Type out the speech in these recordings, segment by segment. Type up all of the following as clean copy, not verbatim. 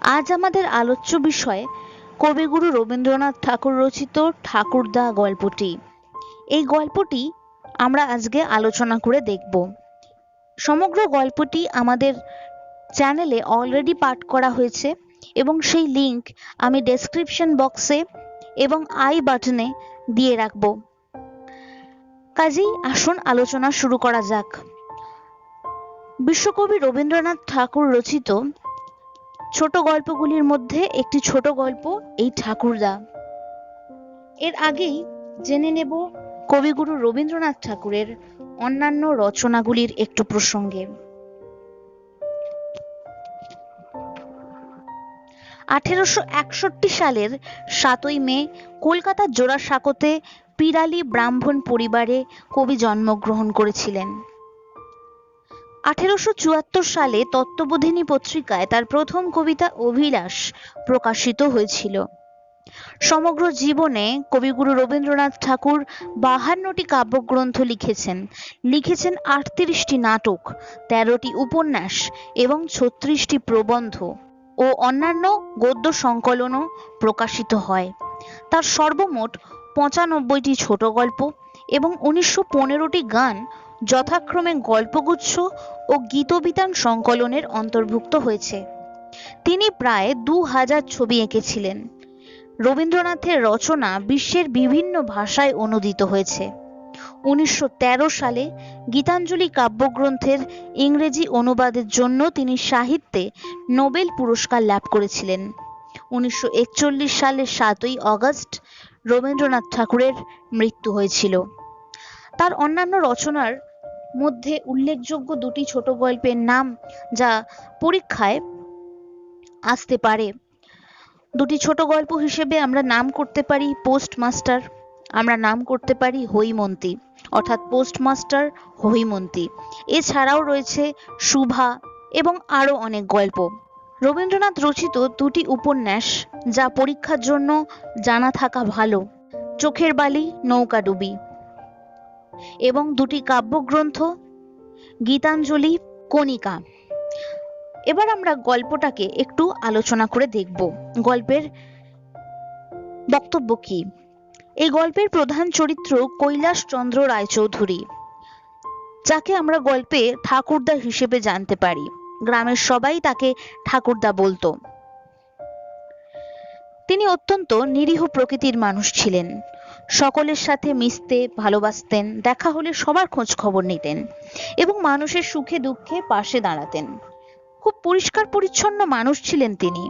আজ আমাদের আলোচ্য বিষয় কবিগুরু রবীন্দ্রনাথ ঠাকুর রচিত ঠাকুরদা গল্পটি। এই গল্পটি আমরা আজকে আলোচনা করে দেখব। সমগ্র গল্পটি আমাদের চ্যানেলে অলরেডি পাঠ করা হয়েছে এবং সেই লিংক আমি ডেসক্রিপশন বক্সে এবং আই বাটনে দিয়ে রাখব। কাজেই আসুন আলোচনা শুরু করা যাক। বিশ্বকবি রবীন্দ্রনাথ ঠাকুর রচিত ছোট গল্পগুলির মধ্যে একটি ছোট গল্প এই ঠাকুরদা। এর আগেই জেনে নেব কবিগুরু রবীন্দ্রনাথ ঠাকুরের অন্যান্য রচনাগুলির একটু প্রসঙ্গে। 1861 সালের 7ই মে কলকাতার জোড়াসাঁকোতে পিরালি ব্রাহ্মণ পরিবারে কবি জন্মগ্রহণ করেছিলেন। 1874 সালে তত্ত্ববোধিনী পত্রিকায় তার প্রথম কবিতা অভিলাষ প্রকাশিত হয়েছিল। সমগ্র জীবনে কবিগুরু রবীন্দ্রনাথ ঠাকুর 52টি কাব্যগ্রন্থ লিখেছেন। 38টি নাটক, 13টি উপন্যাস এবং 36টি প্রবন্ধ ও অন্যান্য গদ্য সংকলনও প্রকাশিত হয়। তার সর্বমোট 95টি ছোট গল্প এবং 1915টি গান যথাক্রমে গল্পগুচ্ছ ও গীতবিতান সংকলনের অন্তর্ভুক্ত হয়েছে। তিনি প্রায় 2000 ছবি এঁকেছিলেন। রবীন্দ্রনাথের রচনা বিশ্বের বিভিন্ন ভাষায় অনূদিত হয়েছে। 1913 সালে গীতাঞ্জলি কাব্যগ্রন্থের ইংরেজি অনুবাদের জন্য তিনি সাহিত্যে নোবেল পুরস্কার লাভ করেছিলেন। 1941 সালের 7ই অগস্ট রবীন্দ্রনাথ ঠাকুরের মৃত্যু হয়েছিল। তার অন্যান্য রচনার মধ্যে উল্লেখযোগ্য দুটি ছোট গল্পের নাম যা পরীক্ষায় আসতে পারে। দুটি ছোট গল্প হিসেবে আমরা নাম করতে পারি পোস্টমাস্টার, আমরা নাম করতে পারি হৈমন্তী, অর্থাৎ পোস্টমাস্টার হৈমন্তী। এছাড়াও রয়েছে শুভা এবং আরো অনেক গল্প। রবীন্দ্রনাথ রচিত দুটি উপন্যাস যা পরীক্ষার জন্য জানা থাকা ভালো, চোখের বালি, নৌকাডুবি, এবং দুটি কাব্যগ্রন্থ গীতাঞ্জলি, কণিকা। এবার আমরা গল্পটাকে একটু আলোচনা করে দেখব গল্পের বক্তব্য কি। এই গল্পের প্রধান চরিত্র কৈলাসচন্দ্র রায়চৌধুরী, যাকে আমরা গল্পে ঠাকুরদা হিসেবে জানতে পারি। গ্রামের সবাই তাকে ঠাকুরদা বলতো। তিনি অত্যন্ত নিরীহ প্রকৃতির মানুষ ছিলেন। সকলের সাথে মিশতে ভালোবাসতেন, দেখা হলে সবার খোঁজ খবর নিতেন এবং মানুষের সুখে দুঃখে পাশে দাঁড়াতেন। খুব পরিষ্কার পরিচ্ছন্ন মানুষ ছিলেন তিনি।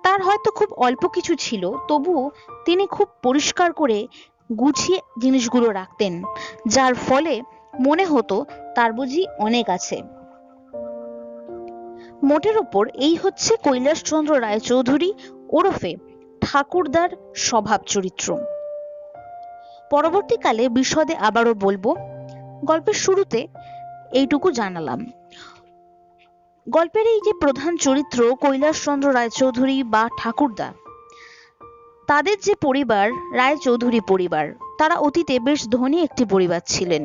তার হয়তো খুব অল্প কিছু ছিল, তবুও তিনি খুব পরিষ্কার করে গুছিয়ে জিনিসগুলো রাখতেন, যার ফলে মনে হতো তার বুঝি অনেক আছে। মোটের ওপর এই হচ্ছে কৈলাসচন্দ্র রায়চৌধুরী ওরফে ঠাকুরদার স্বভাব চরিত্র। পরবর্তীকালে বিশদে আবারও বলবো, গল্পের শুরুতে এইটুকু জানালাম। গল্পের এই যে প্রধান চরিত্র কৈলাসচন্দ্র রায়চৌধুরী বা ঠাকুরদা, তাদের যে পরিবার রায়চৌধুরী পরিবার, তারা অতীতে বেশ ধনী একটি পরিবার ছিলেন।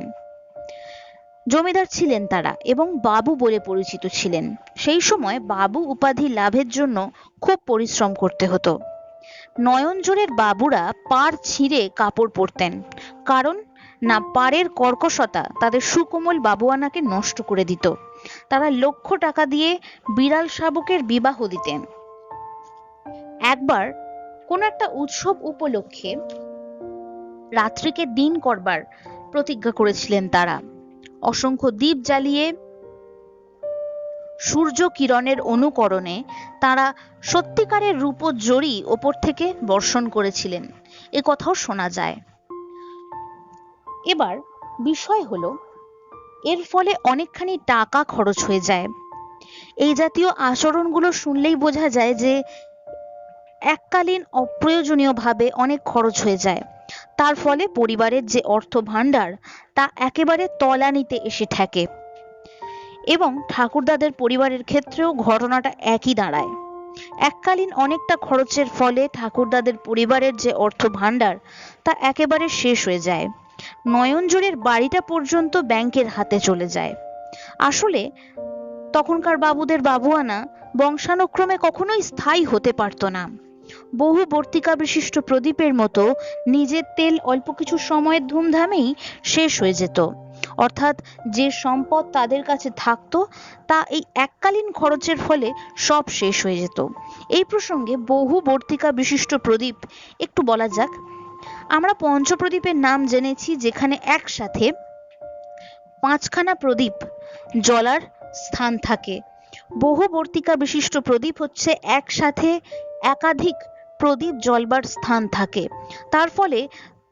জমিদার ছিলেন তারা এবং বাবু বলে পরিচিত ছিলেন। সেই সময় বাবু উপাধি লাভের জন্য খুব পরিশ্রম করতে হতো। নয়নজোড়ের বাবুরা পাড় ছিঁড়ে কাপড় পরতেন, কারণ না পাড়ের কর্কশতা তাদের সুকোমল বাবুয়ানাকে নষ্ট করে দিত। তারা লক্ষ টাকা দিয়ে বিড়াল শাবকের বিবাহ দিতেন। একবার কোন একটা উৎসব উপলক্ষে রাত্রিকে দিন করবার প্রতিজ্ঞা করেছিলেন তারা। অসংখ্য দ্বীপ জ্বালিয়ে সূর্য কিরণের অনুকরণে তারা সত্যিকারের রূপো জড়ি ওপর থেকে বর্ষণ করেছিলেন, এ কথাও শোনা যায়। এবার বিষয় হলো, এর ফলে অনেকখানি টাকা খরচ হয়ে যায়। এই জাতীয় আচরণগুলো শুনলেই বোঝা যায় যে এককালীন অপ্রয়োজনীয়ভাবে অনেক খরচ হয়ে যায়। তার ফলে পরিবারের যে অর্থ ভাণ্ডার তা একেবারে তলানিতে এসে ঠেকে এবং ঠাকুরদাদের পরিবারের ক্ষেত্রেও ঘটনাটা একই দাঁড়ায়। এককালীন অনেকটা খরচের ফলে ঠাকুরদাদের পরিবারের যে অর্থ ভাণ্ডার তা একেবারে শেষ হয়ে যায়। নয়নজোড়ের বাড়িটা পর্যন্ত ব্যাংকের হাতে চলে যায়। আসলে তখনকার বাবুদের বাবুয়ানা বংশানুক্রমে কখনোই স্থায়ী হতে পারত না। বহু বর্তিকা বিশিষ্ট প্রদীপের মতো নিজের তেল অল্প কিছু সময়ের ধুমধামেই শেষ হয়ে যেত। অর্থাৎ যে সম্পদ তাদের কাছে থাকতো তা এই এককালীন খরচের ফলে সব শেষ হয়ে যেত। এই প্রসঙ্গে বহু বর্তিকা বিশিষ্ট প্রদীপ একটু বলা যাক। আমরা পঞ্চপ্রদীপের নাম জেনেছি, যেখানে একসাথে 5খানা প্রদীপ জ্বলার স্থান থাকে। বহু বর্তিকা বিশিষ্ট প্রদীপ হচ্ছে একসাথে একাধিক প্রদীপ জ্বলবার স্থান থাকে। তার ফলে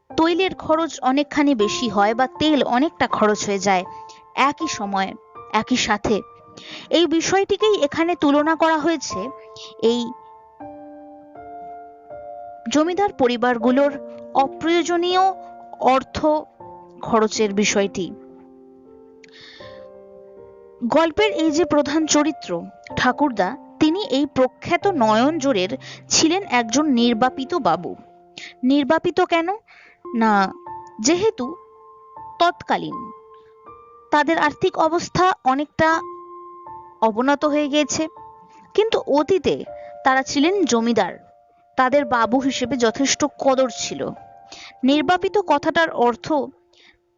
তৈলের খরচ অনেকখানি বেশি হয় বা তেল অনেকটা খরচ হয়ে যায় একই সময়ে, একই সাথে। এই বিষয়টিকেই এখানে তুলনা করা হয়েছে এই জমিদার পরিবারগুলোর অপ্রয়োজনীয় অর্থ খরচের বিষয়টি। গল্পের এই যে প্রধান চরিত্র ঠাকুরদা, তিনি এই প্রখ্যাত নয়নজোড়ের ছিলেন একজন নির্বাপিত বাবু। নির্বাপিত কেন না, যেহেতু তৎকালীন তাদের আর্থিক অবস্থা অনেকটা অবনত হয়ে গিয়েছে, কিন্তু অতীতে তারা ছিলেন জমিদার, তাদের বাবু হিসেবে যথেষ্ট কদর ছিল। নির্বাপিত কথাটার অর্থ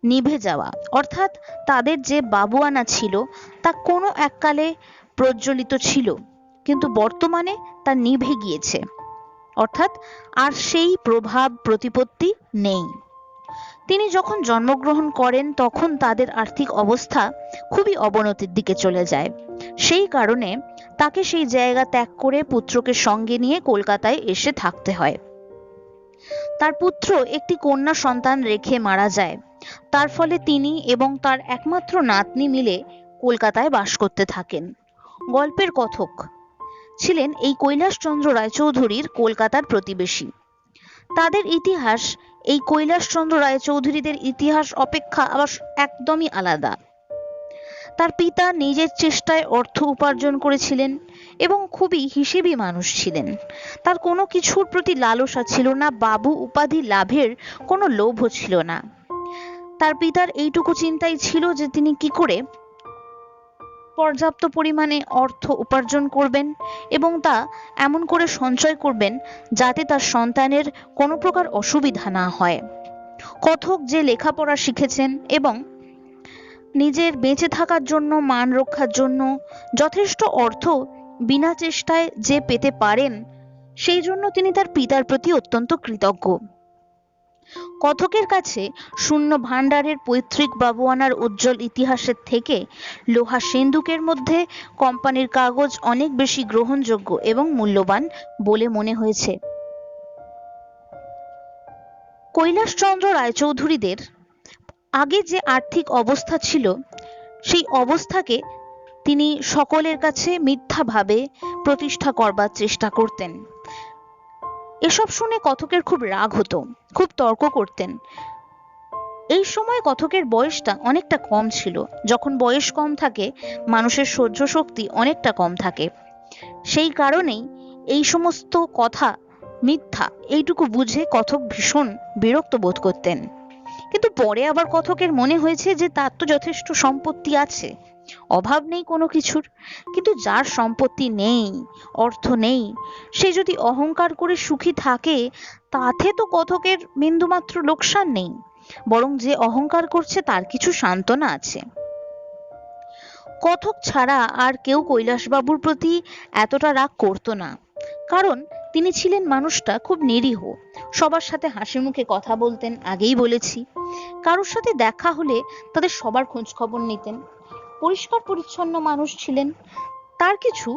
নিভে যাওয়া, অর্থাৎ তাদের যে বাবুয়ানা ছিল তা কোনো এককালে প্রজ্বলিত ছিল, কিন্তু বর্তমানে তা নিভে গিয়েছে, অর্থাৎ আর সেই প্রভাব প্রতিপত্তি নেই। তিনি যখন জন্মগ্রহণ করেন তখন তাদের আর্থিক অবস্থা খুবই অবনতির দিকে চলে যায়। সেই কারণে তাকে সেই জায়গা ত্যাগ করে পুত্রকে সঙ্গে নিয়ে কলকাতায় এসে থাকতে হয়। তার পুত্র একটি কন্যা সন্তান রেখে মারা যায়। তার ফলে তিনি এবং তার একমাত্র নাতনি মিলে কলকাতায় বাস করতে থাকেন। গল্পের কথক ছিলেন এই কৈলাসচন্দ্র রায়চৌধুরীর কলকাতার প্রতিবেশী। তাদের ইতিহাস এই কৈলাসচন্দ্র রায়চৌধুরীদের ইতিহাস অপেক্ষা আবার একদমই আলাদা। তার পিতা নিজের চেষ্টায় অর্থ উপার্জন করেছিলেন এবং খুবই হিসেবি মানুষ ছিলেন। তার কোনো কিছুর প্রতি লালসা ছিল না, বাবু উপাধি লাভের কোনো লোভও ছিল না। তার পিতার এইটুকু চিন্তাই ছিল যে তিনি কি করে পর্যাপ্ত পরিমাণে অর্থ উপার্জন করবেন এবং তা এমন করে সঞ্চয় করবেন যাতে তার সন্তানের কোনো প্রকার অসুবিধা না হয়। কথক যে লেখাপড়া শিখেছেন এবং নিজের বেঁচে থাকার জন্য, মান রক্ষার জন্য যথেষ্ট অর্থ বিনা চেষ্টায় যে পেতে পারেন, সেই জন্য তিনি তার পিতার প্রতি অত্যন্ত কৃতজ্ঞ। কথকের কাছে শূন্য ভাণ্ডারের পৈতৃক বাবুয়ানার উজ্জ্বল ইতিহাসের থেকে লোহা সিন্দুকের মধ্যে কোম্পানির কাগজ অনেক বেশি গ্রহণযোগ্য এবং মূল্যবান বলে মনে হয়েছে। কৈলাসচন্দ্র রায়চৌধুরীদের আগে যে আর্থিক অবস্থা ছিল, সেই অবস্থাকে তিনি সকলের কাছে মিথ্যাভাবে প্রতিষ্ঠা করবার চেষ্টা করতেন। এসব শুনে কথকের খুব রাগ হতো, খুব তর্ক করতেন। এই সময় কথকের বয়সটা অনেকটা কম ছিল। যখন বয়স কম থাকে, মানুষের সহ্য শক্তি অনেকটা কম থাকে। সেই কারণেই এই সমস্ত কথা মিথ্যা এইটুকু বুঝে কথক ভীষণ বিরক্ত বোধ করতেন। কিন্তু পরে আবার কথকের মনে হয়েছে যে তার তো যথেষ্ট সম্পত্তি আছে, অভাব নেই কোনো কিছুর। কিন্তু যার সম্পত্তি নেই, অর্থ নেই, সে যদি অহংকার করে সুখী থাকে, তাতে তো কথকের বিন্দুমাত্র লোকসান নেই, বরং যে অহংকার করছে তার কিছু সান্ত্বনা আছে। কথক ছাড়া আর কেউ কৈলাসবাবুর প্রতি এতটা রাগ করতো না, কারণ তিনি ছিলেন মানুষটা খুব নিরীহ, সবার সাথে হাসি মুখে কথা বলতেন, আগেই বলেছি। কারোর সাথে দেখা হলে তাদের সবার খোঁজ খবর নিতেন। পরিষ্কার পরিচ্ছন্ন মানুষ ছিলেন। তার কিছু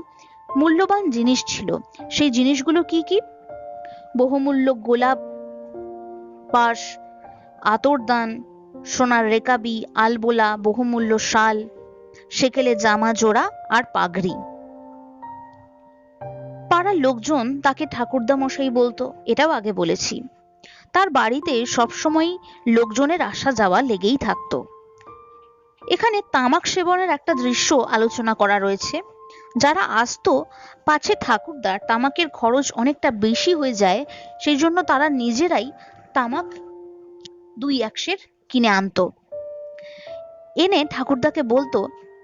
মূল্যবান জিনিস ছিল। সেই জিনিসগুলো কি কি? বহুমূল্য গোলাপ, পাশ, আতরদান, সোনার রেকাবি, আলবোলা, বহুমূল্য শাল, সেকেলে জামা জোড়া আর পাগড়ি। পাড়ার লোকজন তাকে ঠাকুরদা মশাই বলতো, এটাও আগে বলেছি। তার বাড়িতে সবসময় লোকজনের আসা যাওয়া লেগেই থাকতো। এখানে তামাক সেবনের একটা দৃশ্য আলোচনা করা রয়েছে। যারা আসতো, পাছে ঠাকুরদার তামাকের খরচ অনেকটা বেশি হয়ে যায়, সেই জন্য তারা নিজেরাই তামাক 2 1 সের কিনে আনতো। এনে ঠাকুরদাকে বলতো,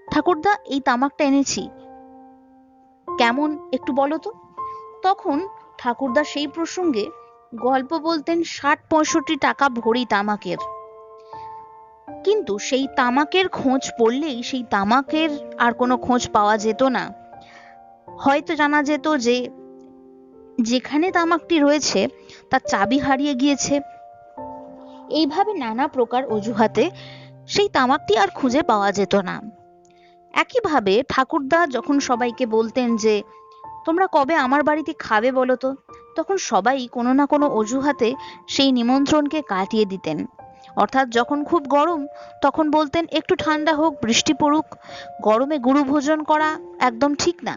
ঠাকুরদা, এই তামাকটা এনেছি, কেমন একটু বলো তো। তখন ঠাকুরদা সেই প্রসঙ্গে গল্প বলতেন 60-65 টাকা ভরি তামাকের। কিন্তু সেই তামাকের খোঁজ পড়লেই সেই তামাকের আর কোনো খোঁজ পাওয়া যেত না। হয়তো জানা যেত যে যেখানে তামাকটি রয়েছে তার চাবি হারিয়ে গিয়েছে। এইভাবে নানা প্রকার অজুহাতে সেই তামাকটি আর খুঁজে পাওয়া যেত না। একইভাবে ঠাকুরদা যখন সবাইকে বলতেন যে তোমরা কবে আমার বাড়িতে খাবে বলো তো, তখন সবাই কোনো না কোনো অজুহাতে সেই নিমন্ত্রণকে কাটিয়ে দিতেন। অর্থাৎ যখন খুব গরম তখন বলতেন একটু ঠান্ডা হোক, বৃষ্টি পড়ুক, গরমে গুরু ভোজন করা একদম ঠিক না।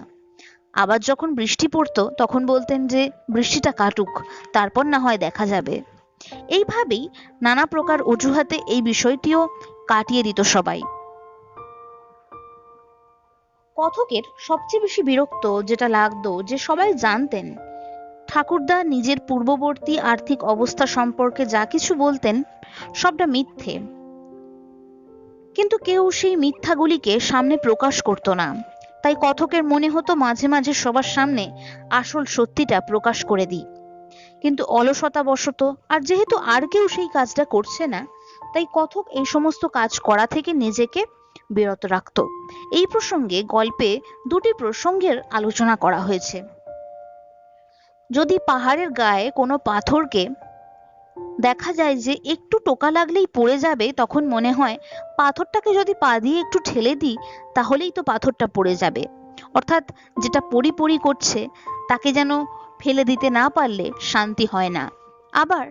আবার যখন বৃষ্টি পড়তো তখন বলতেন যে বৃষ্টিটা কাটুক, তারপর না হয় দেখা যাবে। এইভাবেই নানা প্রকার অজুহাতে এই বিষয়টিও কাটিয়ে দিত সবাই। কথকের সবচেয়ে বেশি বিরক্ত যেটা লাগতো যে সবাই জানতেন ঠাকুরদা নিজের পূর্ববর্তী আর্থিক অবস্থা সম্পর্কে যা কিছু বলতেন সবটা মিথ্যে, কিন্তু কেউ সেই মিথ্যাগুলিকে সামনে প্রকাশ করতো না। তাই কথকের মনে হতো মাঝে মাঝে সবার সামনে আসল সত্যিটা প্রকাশ করে দিই, কিন্তু অলসতা বশত আর যেহেতু আর কেউ সেই কাজটা করছে না, তাই কথক এই সমস্ত কাজ করা থেকে নিজেকে বিরত রাখত। এই প্রসঙ্গে গল্পে দুটি প্রসঙ্গের আলোচনা করা হয়েছে। যদি পাহাড়ের গায়ে কোনো পাথরকে দেখা যায় যে একটু টোকা লাগলেই পড়ে যাবে, তখন মনে হয় পাথরটাকে যদি পা দিয়ে একটু ঠেলে দিই তাহলেই তো পাথরটা পড়ে যাবে। অর্থাৎ যেটা পড়ি পড়ি করছে তাকে যেন ফেলে দিতে না পারলে শান্তি হয় না। আবার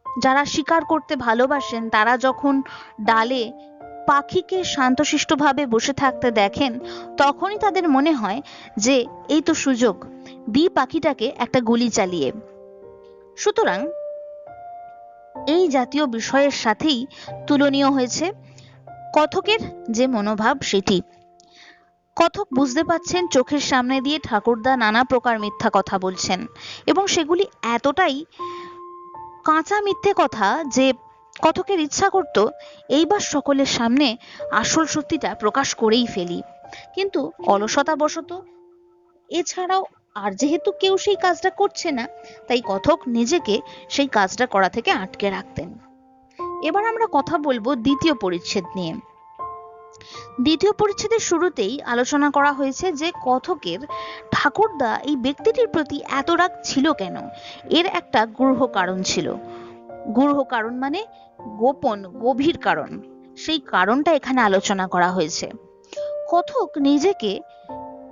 যারা শিকার করতে ভালোবাসেন তারা যখন ডালে পাখিকে শান্তশিষ্টভাবে বসে থাকতে দেখেন তখনই তাদের মনে হয় যে এই তো সুযোগ, দিই পাখিটাকে একটা গুলি চালিয়ে। সুতরাং এই জাতীয় বিষয়ের সাথেই তুলনীয় হয়েছে কথকের যে মনোভাব সেটি। কথক বুঝতে পাচ্ছেন চোখের সামনে দিয়ে ঠাকুরদা নানা প্রকার মিথ্যা কথা বলছেন এবং সেগুলি এতটাই কাঁচা মিথ্যে কথা যে কথকের ইচ্ছা করত এইবার সকলের সামনে আসল সত্যিটা প্রকাশ করেই ফেলি, কিন্তু অলসতাবশত এছাড়াও আর যেহেতু কেউ সেই কাজটা করছে না, তাই কথক নিজেকে সেই কাজটা করা থেকে আটকে রাখতেন। এবার আমরা কথা বলবো দ্বিতীয় পরিচ্ছেদ নিয়ে। দ্বিতীয় পরিচ্ছেদের শুরুতেই আলোচনা করা হয়েছে যে কথকের ঠাকুরদা এই ব্যক্তিটির প্রতি এত রাগ ছিল কেন। এর একটা গূঢ় কারণ ছিল। গূঢ় কারণ মানে গোপন, গভীর কারণ। সেই কারণটা এখানে আলোচনা করা হয়েছে। কথক নিজেকে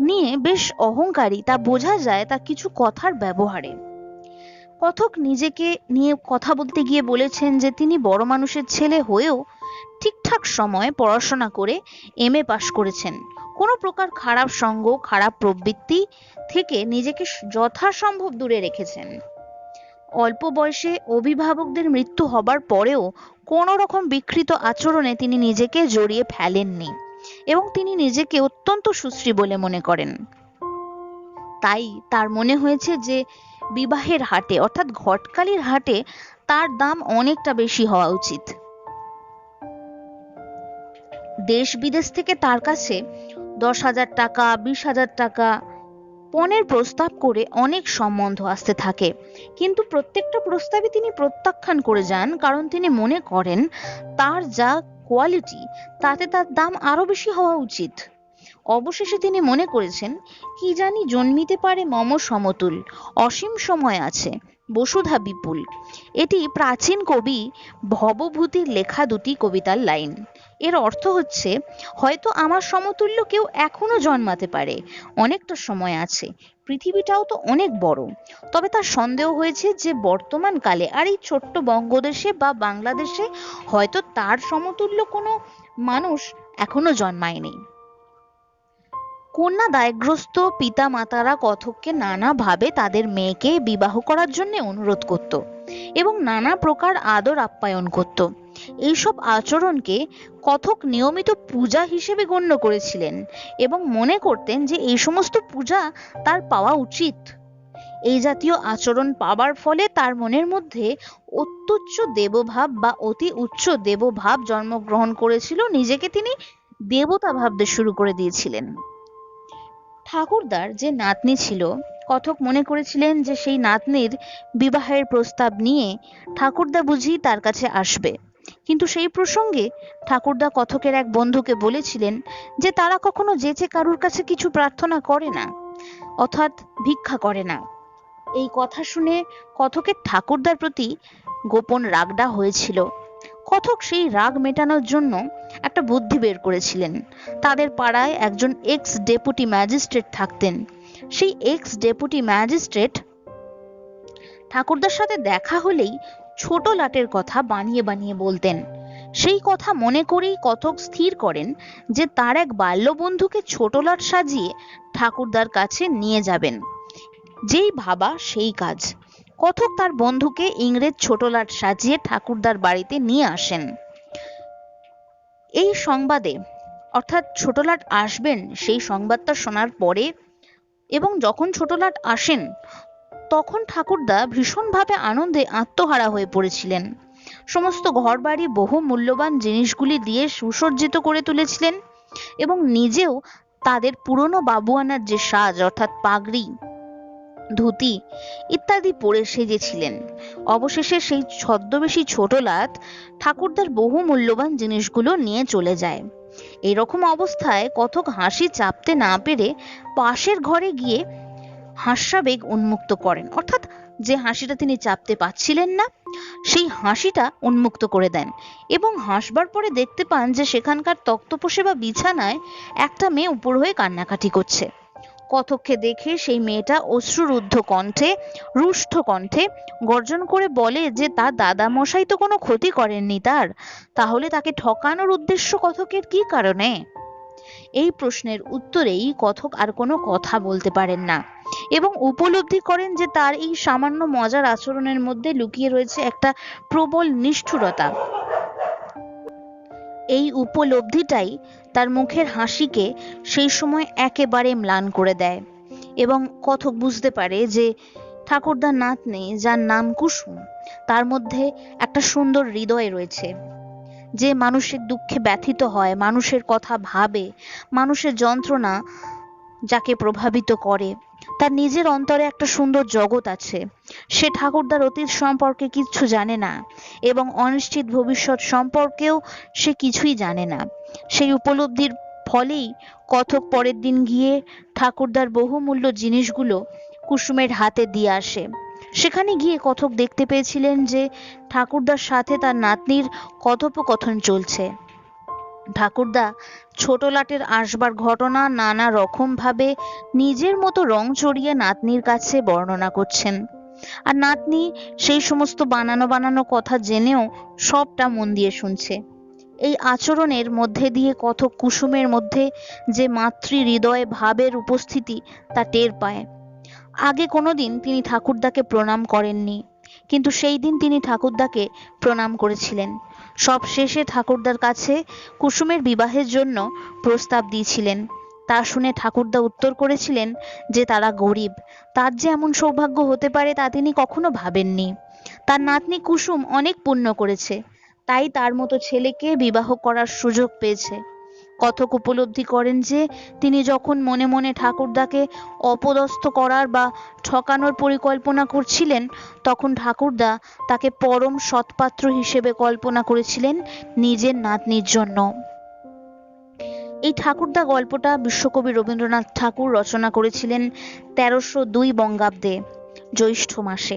নিয়ে বেশ অহংকারী, তা বোঝা যায় তার কিছু কথার ব্যবহারে। কথক নিজেকে নিয়ে কথা বলতে গিয়ে বলেছেন যে তিনি বড় মানুষের ছেলে হয়েও ঠিকঠাক সময়ে পড়াশোনা করে এমএ পাশ করেছেন। কোনো প্রকার খারাপ সঙ্গ, খারাপ প্রবৃত্তি থেকে নিজেকে যথাসম্ভব দূরে রেখেছেন। অল্প বয়সে অভিভাবকদের মৃত্যু হবার পরেও কোনো রকম বিকৃত আচরণে তিনি নিজেকে জড়িয়ে ফেলেননি এবং তিনি নিজেকে অত্যন্ত সুশ্রী বলে মনে করেন। তাই তার মনে হয়েছে যে বিবাহের হাটে অর্থাৎ ঘটকালির হাটে তার দাম অনেকটা বেশি হওয়া উচিত। দেশ বিদেশ থেকে তার কাছে 10,000 টাকা, 20,000 টাকা পণের প্রস্তাব করে অনেক সম্বন্ধ আসতে থাকে, কিন্তু প্রত্যেকটা প্রস্তাবে তিনি প্রত্যাখ্যান করে যান, কারণ তিনি মনে করেন তার যা কোয়ালিটি তাতে তার দাম আরো বেশি হওয়া উচিত। অবশেষে তিনি মনে করেছেন কি জানি জন্মিতে পারে মম সমতুল, অসীম সময় আছে, বসুধা বিপুল। এটি প্রাচীন কবি ভবভূতির লেখা দুটি কবিতার লাইন। এর অর্থ হচ্ছে হয়তো আমার সমতুল্য কেউ এখনো জন্মাতে পারে, অনেকটা সময় আছে, পৃথিবীটাও তো অনেক বড়। তবে তার সন্দেহ হয়েছে যে বর্তমান কালে আর এই ছোট্ট বঙ্গদেশে বা বাংলাদেশে হয়তো তার সমতুল্য কোনো মানুষ এখনো জন্মায়নি। কন্যা দায়গ্রস্ত পিতা মাতারা কথককে নানাভাবে তাদের মেয়েকে বিবাহ করার জন্য অনুরোধ করত এবং নানা প্রকার আদর আপ্যায়ন করত। এইসব আচরণকে কথক নিয়মিত পূজা হিসেবে গণ্য করেছিলেন এবং মনে করতেন যে এই সমস্ত পূজা তার পাওয়া উচিত। এই জাতীয় আচরণ পাবার ফলে তার মনের মধ্যে অত্যুচ্চ দেবভাব বা অতি উচ্চ দেবভাব জন্মগ্রহণ করেছিল। নিজেকে তিনি দেবতা ভাবতে শুরু করে দিয়েছিলেন। ঠাকুরদার যে নাতনি ছিল, কথক মনে করেছিলেন যে সেই নাতনির বিবাহের প্রস্তাব নিয়ে ঠাকুরদা বুঝি তার কাছে আসবে। কিন্তু সেই প্রসঙ্গে ঠাকুরদা কথকের এক বন্ধুকে বলেছিলেন যে তারা কখনো যেচে কারুর কাছে কিছু প্রার্থনা করে না, অর্থাৎ ভিক্ষা করে না। এই কথা শুনে কথকের ঠাকুরদার প্রতি গোপন রাগটা হয়েছিল। কথক সেই রাগ মেটানোর জন্য একটা বুদ্ধি বের করেছিলেন। তাদের পাড়ায় একজন এক্স ডেপুটি ম্যাজিস্ট্রেট থাকতেন। সেই এক্স ডেপুটি ম্যাজিস্ট্রেট ঠাকুরদার সাথে দেখা হলেই ছোট লাটের কথা বানিয়ে বানিয়ে বলতেন। সেই কথা মনে করেই কথক স্থির করেন যে তার এক বাল্য বন্ধুকে ছোট লাট সাজিয়ে ঠাকুরদার কাছে নিয়ে যাবেন। যেই ভাবা সেই কাজ। কথক তার বন্ধুকে ইংরেজ ছোট লাট সাজিয়ে ঠাকুরদার বাড়িতে নিয়ে আসেন। এই সংবাদে, অর্থাৎ ছোট লাট আসবেন সেই সংবাদটা শোনার পরে এবং যখন ছোট লাট আসেন তখন ঠাকুরদা ভীষণভাবে আনন্দে আত্মহারা হয়ে পড়েছিলেন। সমস্ত ঘরবাড়ি বহু মূল্যবান জিনিসগুলি দিয়ে সুসজ্জিত করে তুলেছিলেন এবং নিজেও তাদের পুরনো বাবুয়ানার যে সাজ, অর্থাৎ পাগড়ি, ধুতি ইত্যাদি পরে সেজেছিলেন। অবশেষে সেই ছদ্মবেশী ছোট লাট ঠাকুরদার বহু মূল্যবান জিনিসগুলো নিয়ে চলে যায়। এরকম অবস্থায় কথক হাসি চাপতে না পেরে পাশের ঘরে গিয়ে হাস্যাবেগ উন্মুক্ত করেন, অর্থাৎ যে হাসিটা তিনি চাপতে পাচ্ছিলেন না সেই হাসিটা উন্মুক্ত করে দেন এবং হাসবার পরে দেখতে পান যে সেখানকার তক্তপোষে বা বিছানায় একটা মেয়ে উপর হয়ে কান্নাকাটি করছে। কথককে দেখে সেই মেয়েটা অশ্রুরুদ্ধ কণ্ঠে, রুষ্ট কণ্ঠে গর্জন করে বলে যে তার দাদা মশাই তো কোনো ক্ষতি করেননি তার, তাহলে তাকে ঠকানোর উদ্দেশ্য কথকের কি কারণে? এই প্রশ্নের উত্তরেই কথক আর কোনো কথা বলতে পারেন না এবং উপলব্ধি করেন যে তার এই সামান্য মজার আচরণের মধ্যে লুকিয়ে রয়েছে একটা প্রবল নিষ্ঠুরতা। এই উপলব্ধিটাই তার মুখের হাসিকে সেই সময় একেবারে ম্লান করে দেয় এবং কথক বুঝতে পারে যে ঠাকুরদার নাতনি, যার নাম কুসুম, তার মধ্যে একটা সুন্দর হৃদয় রয়েছে, যে মানুষের দুঃখে ব্যথিত হয়, মানুষের কথা ভাবে, মানুষের যন্ত্রণা যাকে প্রভাবিত করে। তার নিজের অন্তরে একটা সুন্দর জগৎ আছে। সে ঠাকুরদার অতীত সম্পর্কে কিচ্ছু জানে না এবং অনিশ্চিত ভবিষ্যৎ সম্পর্কেও সে কিছুই জানে না। সেই উপলব্ধির ফলেই কথক পরের দিন গিয়ে ঠাকুরদার বহুমূল্য জিনিসগুলো কুসুমের হাতে দিয়ে আসে। সেখানে গিয়ে কথক দেখতে পেয়েছিলেন যে ঠাকুরদার সাথে তার নাতনির কথোপকথন চলছে। ঠাকুরদা ছোট লাটের আসবার ঘটনা নানা রকম ভাবে নিজের মতো রং চড়িয়ে নাতনির কাছে বর্ণনা করছেন, আর নাতনি সেই সমস্ত বানানো বানানো কথা জেনেও সবটা মন দিয়ে শুনছে। এই আচরণের মধ্যে দিয়ে কথক কুসুমের মধ্যে যে মাতৃ হৃদয় ভাবের উপস্থিতি তা টের পায়। আগে কোনোদিন তিনি ঠাকুরদাকে প্রণাম করেননি, কিন্তু সেই দিন তিনি ঠাকুরদাকে প্রণাম করেছিলেন। সব শেষে ঠাকুরদার কাছে কুসুমের বিবাহের জন্য প্রস্তাব দিয়েছিলেন। তা শুনে ঠাকুরদা উত্তর করেছিলেন যে তারা গরিব, তার যে এমন সৌভাগ্য হতে পারে তা তিনি কখনো ভাবেননি। তার নাতনি কুসুম অনেক পুণ্য করেছে, তাই তার মতো ছেলেকে বিবাহ করার সুযোগ পেয়েছে। কথক উপলব্ধি করেন যে তিনি যখন মনে মনে ঠাকুরদাকে অপদস্থ করার বা ঠকানোর পরিকল্পনা করছিলেন, তখন ঠাকুরদা তাকে পরম সৎপাত্র হিসেবে কল্পনা করেছিলেন নিজের নাতনির জন্য। এই ঠাকুরদা গল্পটা বিশ্বকবি রবীন্দ্রনাথ ঠাকুর রচনা করেছিলেন 1302 বঙ্গাব্দে জ্যৈষ্ঠ মাসে।